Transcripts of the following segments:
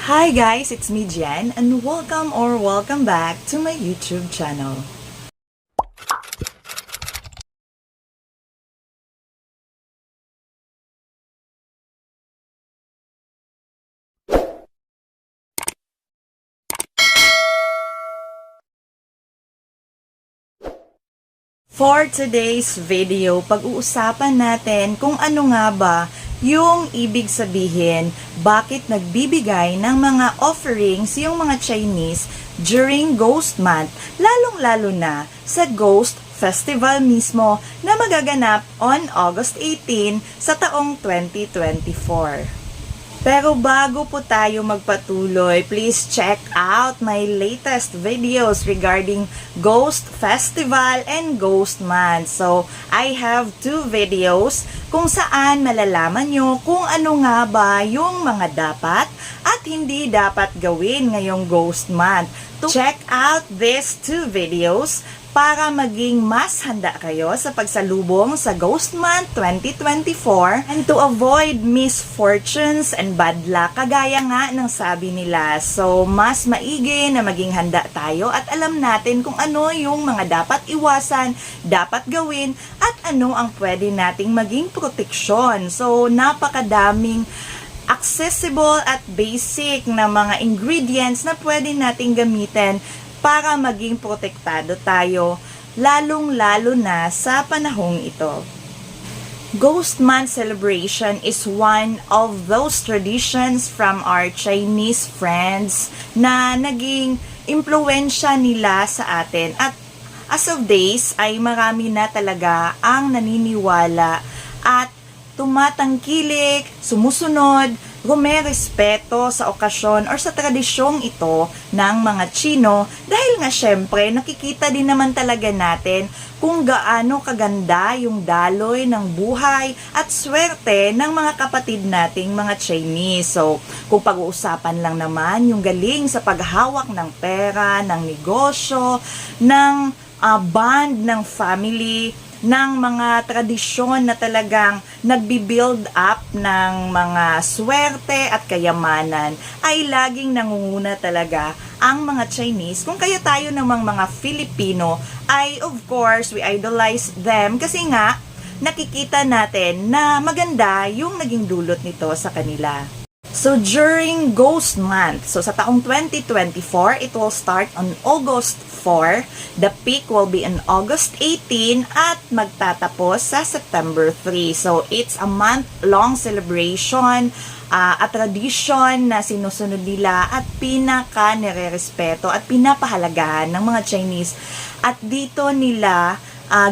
Hi guys, it's me Jen and welcome back to my YouTube channel. For today's video, pag-uusapan natin kung ano nga ba yung ibig sabihin bakit nagbibigay ng mga offerings yung mga Chinese during Ghost Month, lalong-lalo na sa Ghost Festival mismo na magaganap on August 18 sa taong 2024. Pero bago po tayo magpatuloy, please check out my latest videos regarding Ghost Festival and Ghost Month. So, I have 2 videos kung saan malalaman nyo kung ano nga ba yung mga dapat at hindi dapat gawin ngayong Ghost Month. To check out these 2 videos para maging mas handa kayo sa pagsalubong sa Ghost Month 2024 and to avoid misfortunes and bad luck, kagaya nga ng sabi nila. So, mas maigi na maging handa tayo at alam natin kung ano yung mga dapat iwasan, dapat gawin, at ano ang pwede nating maging proteksyon. So, napakadaming accessible at basic na mga ingredients na pwede nating gamitin para maging protektado tayo, lalong-lalo na sa panahong ito. Ghost Month celebration is one of those traditions from our Chinese friends na naging impluwensya nila sa atin. At as of days ay marami na talaga ang naniniwala at tumatangkilik, sumusunod, rumerespeto sa okasyon or sa tradisyong ito ng mga Chino dahil nga syempre nakikita din naman talaga natin kung gaano kaganda yung daloy ng buhay at swerte ng mga kapatid nating mga Chinese. So, kung pag-uusapan lang naman yung galing sa paghawak ng pera, ng negosyo, ng bond ng family, ng mga tradisyon na talagang nagbi-build up ng mga swerte at kayamanan, ay laging nangunguna talaga ang mga Chinese. Kung kaya tayo namang mga Filipino ay of course we idolize them kasi nga nakikita natin na maganda yung naging dulot nito sa kanila. So, during Ghost Month, so sa taong 2024, it will start on August 4. The peak will be on August 18 at magtatapos sa September 3. So, it's a month-long celebration, a tradition na sinusunod nila at pinaka-nirerespeto at pinapahalagahan ng mga Chinese. At dito nila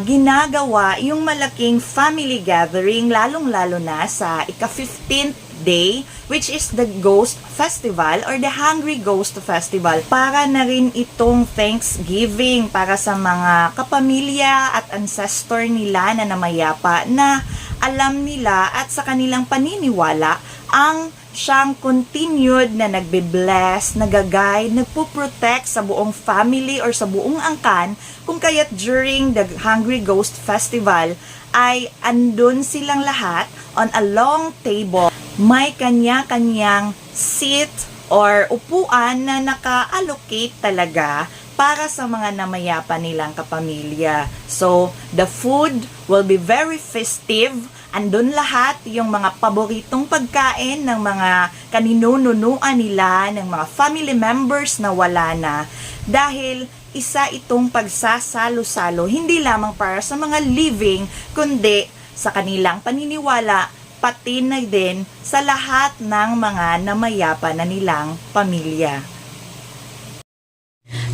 ginagawa yung malaking family gathering, lalong-lalo na sa ika-15th day, which is the Ghost Festival or the Hungry Ghost Festival. Para na rin itong Thanksgiving para sa mga kapamilya at ancestor nila na namayapa na alam nila at sa kanilang paniniwala ang siyang continued na nagbe-bless, nagagay, nagpo-protect sa buong family or sa buong angkan, kung kaya't during the Hungry Ghost Festival ay andun silang lahat on a long table. May kanya-kanyang seat or upuan na naka-allocate talaga para sa mga namayapa nilang kapamilya. So, the food will be very festive. Andun lahat yung mga paboritong pagkain ng mga kaninununuan nila, ng mga family members na wala na. Dahil isa itong pagsasalo-salo, hindi lamang para sa mga living, kundi sa kanilang paniniwala, pati na din sa lahat ng mga namayapa na nilang pamilya.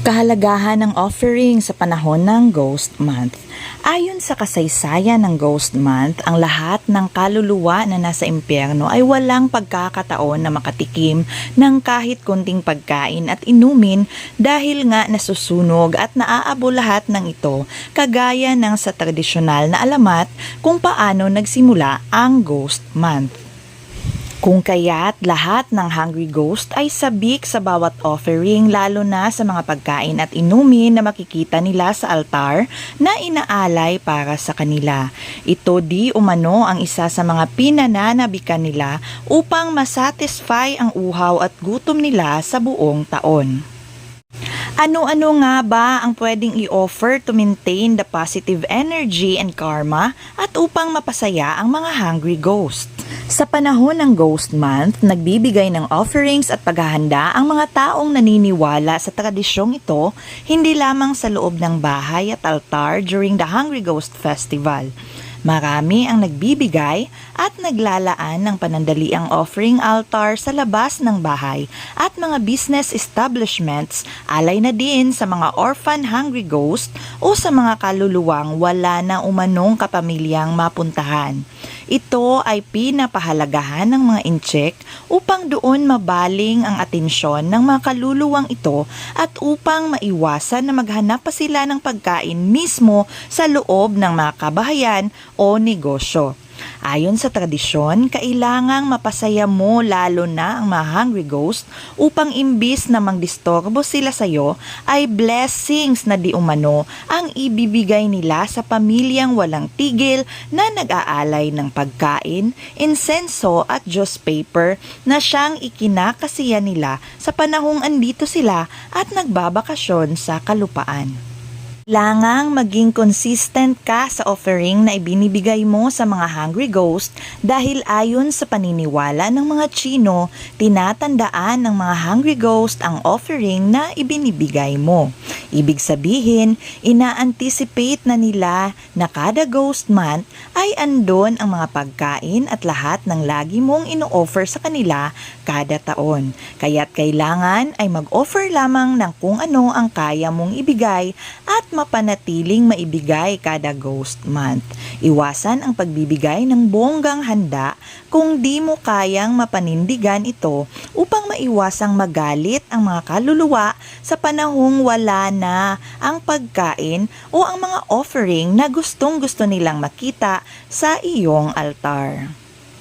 Kahalagahan ng offering sa panahon ng Ghost Month. Ayon sa kasaysayan ng Ghost Month, ang lahat ng kaluluwa na nasa impyerno ay walang pagkakataon na makatikim ng kahit kunting pagkain at inumin dahil nga nasusunog at naaabo lahat ng ito, kagaya ng sa tradisyonal na alamat kung paano nagsimula ang Ghost Month. Kung kaya't lahat ng Hungry Ghost ay sabik sa bawat offering, lalo na sa mga pagkain at inumin na makikita nila sa altar na inaalay para sa kanila. Ito di umano ang isa sa mga pinananabikan nila upang masatisfy ang uhaw at gutom nila sa buong taon. Ano-ano nga ba ang pwedeng i-offer to maintain the positive energy and karma at upang mapasaya ang mga hungry ghost? Sa panahon ng Ghost Month, nagbibigay ng offerings at paghahanda ang mga taong naniniwala sa tradisyong ito, hindi lamang sa loob ng bahay at altar during the Hungry Ghost Festival. Marami ang nagbibigay at naglalaan ng panandaliang offering altar sa labas ng bahay at mga business establishments, alay na din sa mga orphan hungry ghost o sa mga kaluluwang wala na umanong kapamilyang mapuntahan. Ito ay pinapahalagahan ng mga incheck upang doon mabaling ang atensyon ng mga kaluluwang ito at upang maiwasan na maghanap pa sila ng pagkain mismo sa loob ng mga kabahayan o negosyo. Ayon sa tradisyon, kailangang mapasaya mo lalo na ang mga hungry ghost upang imbis na mangdistorbo sila sa iyo ay blessings na di umano ang ibibigay nila sa pamilyang walang tigil na nag-aalay ng pagkain, insenso at Diyos paper na siyang ikinakasiya nila sa panahong andito sila at nagbabakasyon sa kalupaan. Kailangang maging consistent ka sa offering na ibinibigay mo sa mga hungry ghost dahil ayon sa paniniwala ng mga Chino, tinatandaan ng mga hungry ghost ang offering na ibinibigay mo. Ibig sabihin, ina-anticipate na nila na kada Ghost Month ay andon ang mga pagkain at lahat ng lagi mong ino-offer sa kanila kada taon. Kaya't kailangan ay mag-offer lamang ng kung ano ang kaya mong ibigay at mapanatiling maibigay kada Ghost Month. Iwasan ang pagbibigay ng bonggang handa kung di mo kayang mapanindigan ito upang maiwasang magalit ang mga kaluluwa sa panahong wala na ang pagkain o ang mga offering na gustong-gusto nilang makita sa iyong altar.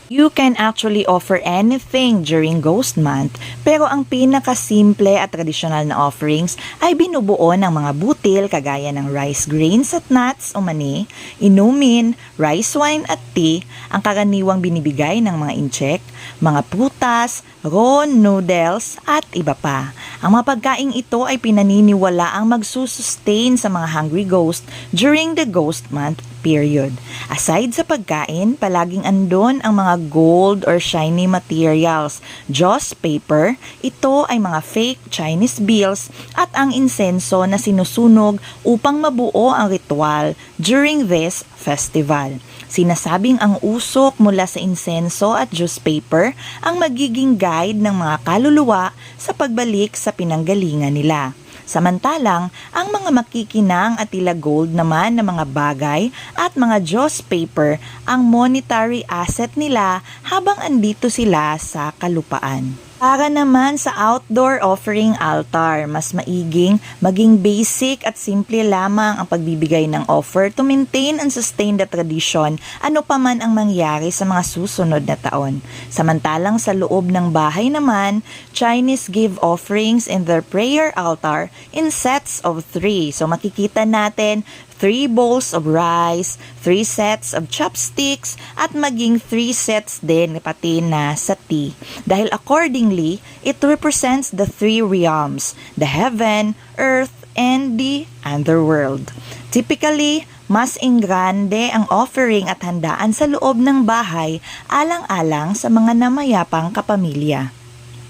You can actually offer anything during Ghost Month, pero ang pinakasimple at tradisyonal na offerings ay binubuo ng mga butil kagaya ng rice grains at nuts o mani, inumin, rice wine at tea, ang karaniwang binibigay ng mga incheck, mga prutas, raw noodles at iba pa. Ang mga pagkaing ito ay pinaniniwala ang magsusustain sa mga hungry ghost during the Ghost Month period. Aside sa pagkain, palaging andon ang mga gold or shiny materials. Joss paper, ito ay mga fake Chinese bills at ang insenso na sinusunog upang mabuo ang ritual during this festival. Sinasabing ang usok mula sa insenso at juice paper ang magiging guide ng mga kaluluwa sa pagbalik sa pinanggalingan nila. Samantalang, ang mga makikinang at tila gold naman na mga bagay at mga joss paper ang monetary asset nila habang andito sila sa kalupaan. Para naman sa outdoor offering altar, mas maiging maging basic at simple lamang ang pagbibigay ng offer to maintain and sustain the tradition ano pa man ang mangyari sa mga susunod na taon. Samantalang sa loob ng bahay naman, Chinese give offerings in their prayer altar in sets of 3. So makikita natin 3 bowls of rice, 3 sets of chopsticks, at maging 3 sets din pati na sa tea. Dahil accordingly, it represents the 3 realms, the heaven, earth, and the underworld. Typically, mas ingrande ang offering at handaan sa loob ng bahay alang-alang sa mga namayapang kapamilya.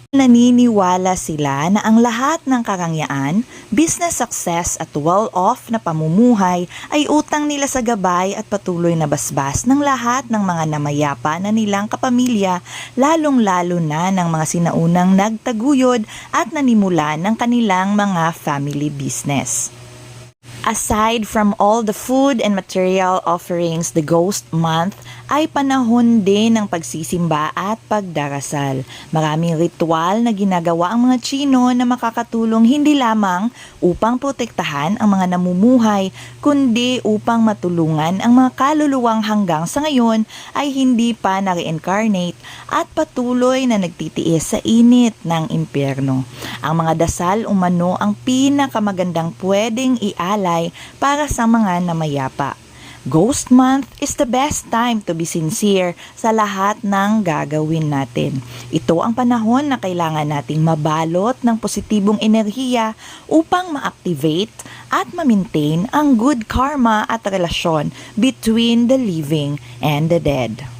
Naniniwala sila na ang lahat ng karangyaan, business success at well-off na pamumuhay ay utang nila sa gabay at patuloy na basbas ng lahat ng mga namayapa na nilang kapamilya, lalong-lalo na ng mga sinaunang nagtaguyod at nanimulan ng kanilang mga family business. Aside from all the food and material offerings the Ghost Month ay panahon din ng pagsisimba at pagdarasal. Maraming ritual na ginagawa ang mga Tsino na makakatulong hindi lamang upang protektahan ang mga namumuhay, kundi upang matulungan ang mga kaluluwang hanggang sa ngayon ay hindi pa na-reincarnate at patuloy na nagtitiis sa init ng impyerno. Ang mga dasal umano ang pinakamagandang pwedeng ialay para sa mga namayapa. Ghost Month is the best time to be sincere sa lahat ng gagawin natin. Ito ang panahon na kailangan nating mabalot ng positibong enerhiya upang ma-activate at ma-maintain ang good karma at relasyon between the living and the dead.